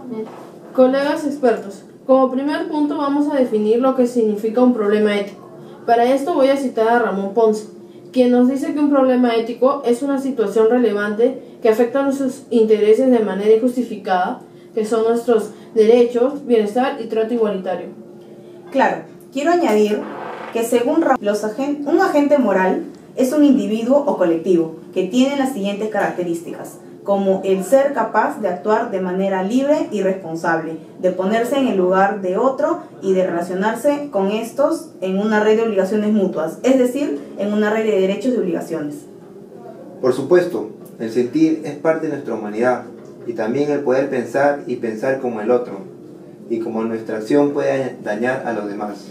Bien. Colegas expertos, como primer punto vamos a definir lo que significa un problema ético. Para esto voy a citar a Ramón Ponce, quien nos dice que un problema ético es una situación relevante que afecta a nuestros intereses de manera injustificada, que son nuestros derechos, bienestar y trato igualitario. Claro, quiero añadir que según Ramón, un agente moral es un individuo o colectivo que tiene las siguientes características, como el ser capaz de actuar de manera libre y responsable, de ponerse en el lugar de otro y de relacionarse con estos en una red de obligaciones mutuas, es decir, en una red de derechos y obligaciones. Por supuesto, el sentir es parte de nuestra humanidad y también el poder pensar y pensar como el otro, y como nuestra acción puede dañar a los demás.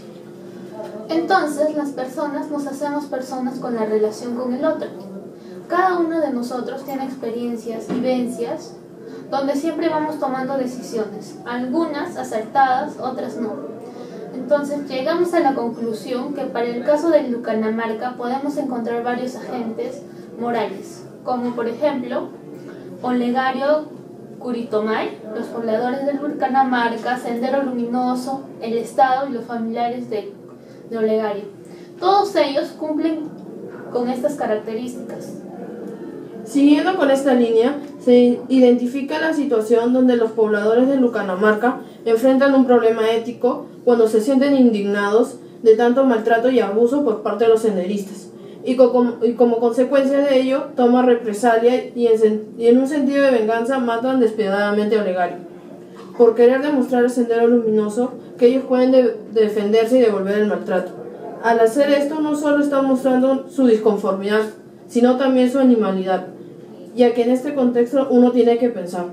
Entonces, las personas nos hacemos personas con la relación con el otro. Cada uno de nosotros tiene experiencias, vivencias, donde siempre vamos tomando decisiones, algunas acertadas, otras no. Entonces, llegamos a la conclusión que para el caso de Lucanamarca podemos encontrar varios agentes morales, como por ejemplo, Olegario Curitomay, los pobladores de Lucanamarca, Sendero Luminoso, el Estado y los familiares de Olegario. Todos ellos cumplen con estas características. Siguiendo con esta línea, se identifica la situación donde los pobladores de Lucanamarca enfrentan un problema ético cuando se sienten indignados de tanto maltrato y abuso por parte de los senderistas, y como consecuencia de ello toman represalia y en un sentido de venganza matan despiadadamente a Olegario, por querer demostrar al Sendero Luminoso que ellos pueden defenderse y devolver el maltrato. Al hacer esto no solo están mostrando su disconformidad, sino también su animalidad, ya que en este contexto uno tiene que pensar.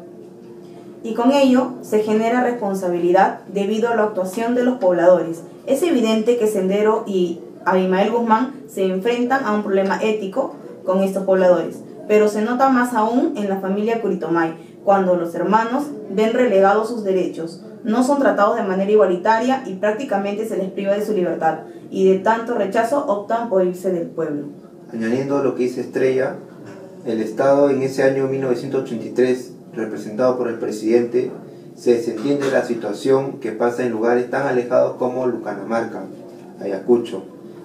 Y con ello se genera responsabilidad debido a la actuación de los pobladores. Es evidente que Sendero y Abimael Guzmán se enfrentan a un problema ético con estos pobladores, pero se nota más aún en la familia Curitomay, cuando los hermanos ven relegados sus derechos, no son tratados de manera igualitaria y prácticamente se les priva de su libertad, y de tanto rechazo optan por irse del pueblo. Añadiendo lo que dice Estrella, el Estado en ese año 1983, representado por el presidente, se desentiende de la situación que pasa en lugares tan alejados como Lucanamarca, Ayacucho,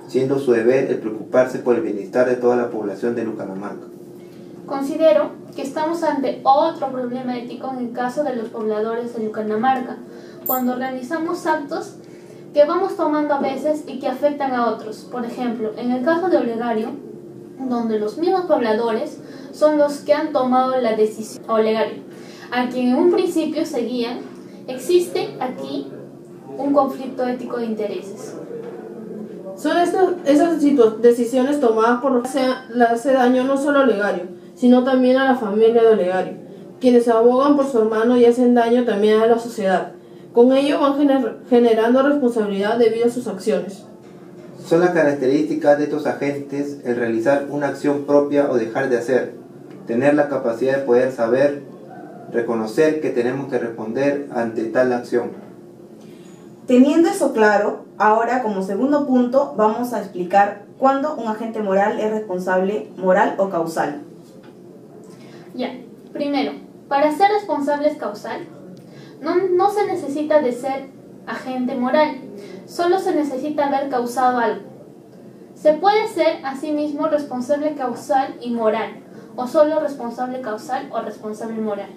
siendo su deber el preocuparse por el bienestar de toda la población de Lucanamarca. Considero que estamos ante otro problema ético en el caso de los pobladores de Lucanamarca, cuando organizamos actos que vamos tomando a veces y que afectan a otros. Por ejemplo, en el caso de Olegario, donde los mismos pobladores son los que han tomado la decisión. Olegario, a quien en un principio seguían, existe aquí un conflicto ético de intereses. Son esas decisiones tomadas por los que le hace daño no solo a Olegario, sino también a la familia de Olegario, quienes abogan por su hermano y hacen daño también a la sociedad. Con ello van generando responsabilidad debido a sus acciones. Son las características de estos agentes el realizar una acción propia o dejar de hacer, tener la capacidad de poder saber, reconocer que tenemos que responder ante tal acción. Teniendo eso claro, ahora como segundo punto vamos a explicar cuándo un agente moral es responsable moral o causal. Ya, primero, para ser responsable causal, no se necesita de ser agente moral, solo se necesita haber causado algo. Se puede ser asimismo responsable causal y moral, o solo responsable causal o responsable moral.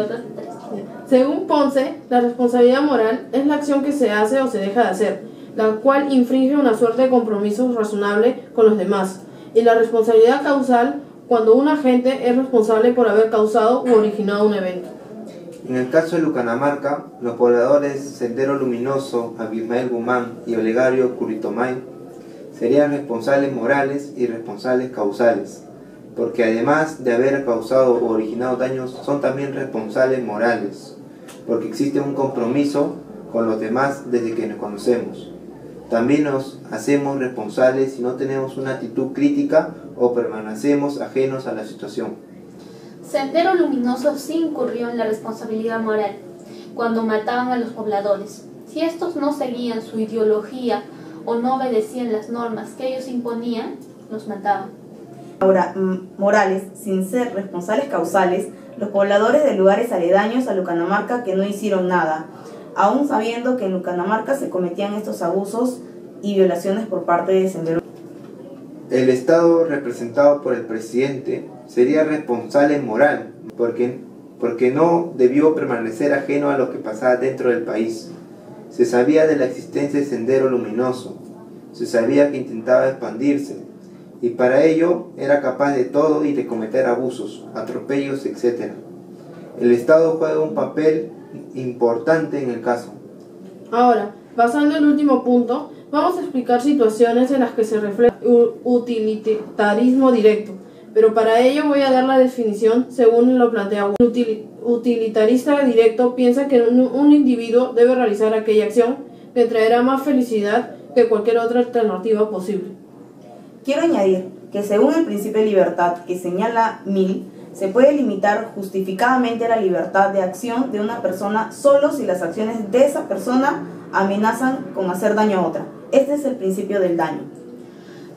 Según Ponce, la responsabilidad moral es la acción que se hace o se deja de hacer, la cual infringe una suerte de compromiso razonable con los demás, y la responsabilidad causal cuando un agente es responsable por haber causado u originado un evento. En el caso de Lucanamarca, los pobladores Sendero Luminoso, Abimael Guzmán y Olegario Curitomay serían responsables morales y responsables causales, porque además de haber causado o originado daños, son también responsables morales, porque existe un compromiso con los demás desde que nos conocemos. También nos hacemos responsables si no tenemos una actitud crítica o permanecemos ajenos a la situación. Sendero Luminoso sí incurrió en la responsabilidad moral cuando mataban a los pobladores. Si estos no seguían su ideología o no obedecían las normas que ellos imponían, los mataban. Ahora, morales, sin ser responsables causales, los pobladores de lugares aledaños a Lucanamarca que no hicieron nada, aún sabiendo que en Lucanamarca se cometían estos abusos y violaciones por parte de Sendero. El Estado, representado por el presidente, sería responsable moral, porque no debió permanecer ajeno a lo que pasaba dentro del país. Se sabía de la existencia del Sendero Luminoso, se sabía que intentaba expandirse, y para ello era capaz de todo y de cometer abusos, atropellos, etc. El Estado juega un papel importante en el caso. Ahora, pasando al último punto, vamos a explicar situaciones en las que se refleja utilitarismo directo, pero para ello voy a dar la definición según lo plantea Wolf. Utilitarista directo piensa que un individuo debe realizar aquella acción que traerá más felicidad que cualquier otra alternativa posible. Quiero añadir que según el principio de libertad que señala Mill, se puede limitar justificadamente la libertad de acción de una persona solo si las acciones de esa persona amenazan con hacer daño a otra. Este es el principio del daño.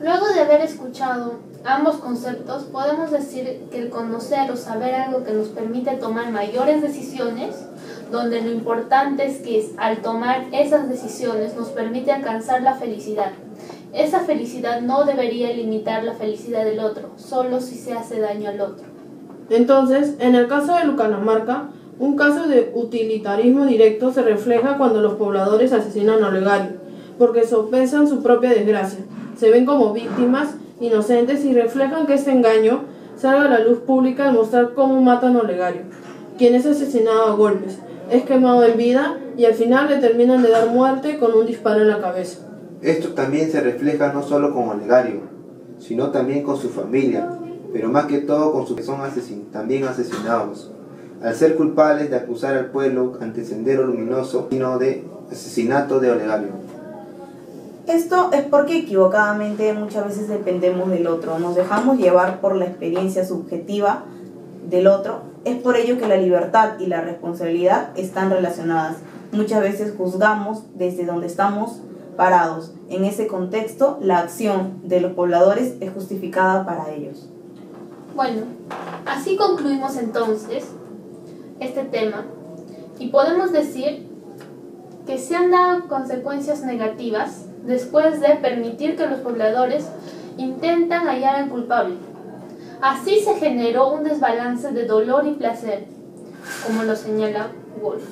Luego de haber escuchado ambos conceptos, podemos decir que el conocer o saber algo que nos permite tomar mayores decisiones, donde lo importante es que al tomar esas decisiones nos permite alcanzar la felicidad. Esa felicidad no debería limitar la felicidad del otro, solo si se hace daño al otro. Entonces, en el caso de Lucanamarca, un caso de utilitarismo directo se refleja cuando los pobladores asesinan a Olegario, porque sopesan su propia desgracia, se ven como víctimas inocentes y reflejan que este engaño salga a la luz pública al mostrar cómo matan a Olegario, quien es asesinado a golpes, es quemado en vida y al final le terminan de dar muerte con un disparo en la cabeza. Esto también se refleja no solo con Olegario, sino también con su familia, pero más que todo con sus que son también asesinados, al ser culpables de acusar al pueblo ante Sendero Luminoso, sino de asesinato de Olegario. Esto es porque equivocadamente muchas veces dependemos del otro, nos dejamos llevar por la experiencia subjetiva del otro. Es por ello que la libertad y la responsabilidad están relacionadas. Muchas veces juzgamos desde donde estamos parados. En ese contexto, la acción de los pobladores es justificada para ellos. Bueno, así concluimos entonces este tema y podemos decir que se han dado consecuencias negativas después de permitir que los pobladores intentan hallar al culpable. Así se generó un desbalance de dolor y placer, como lo señala Wolf.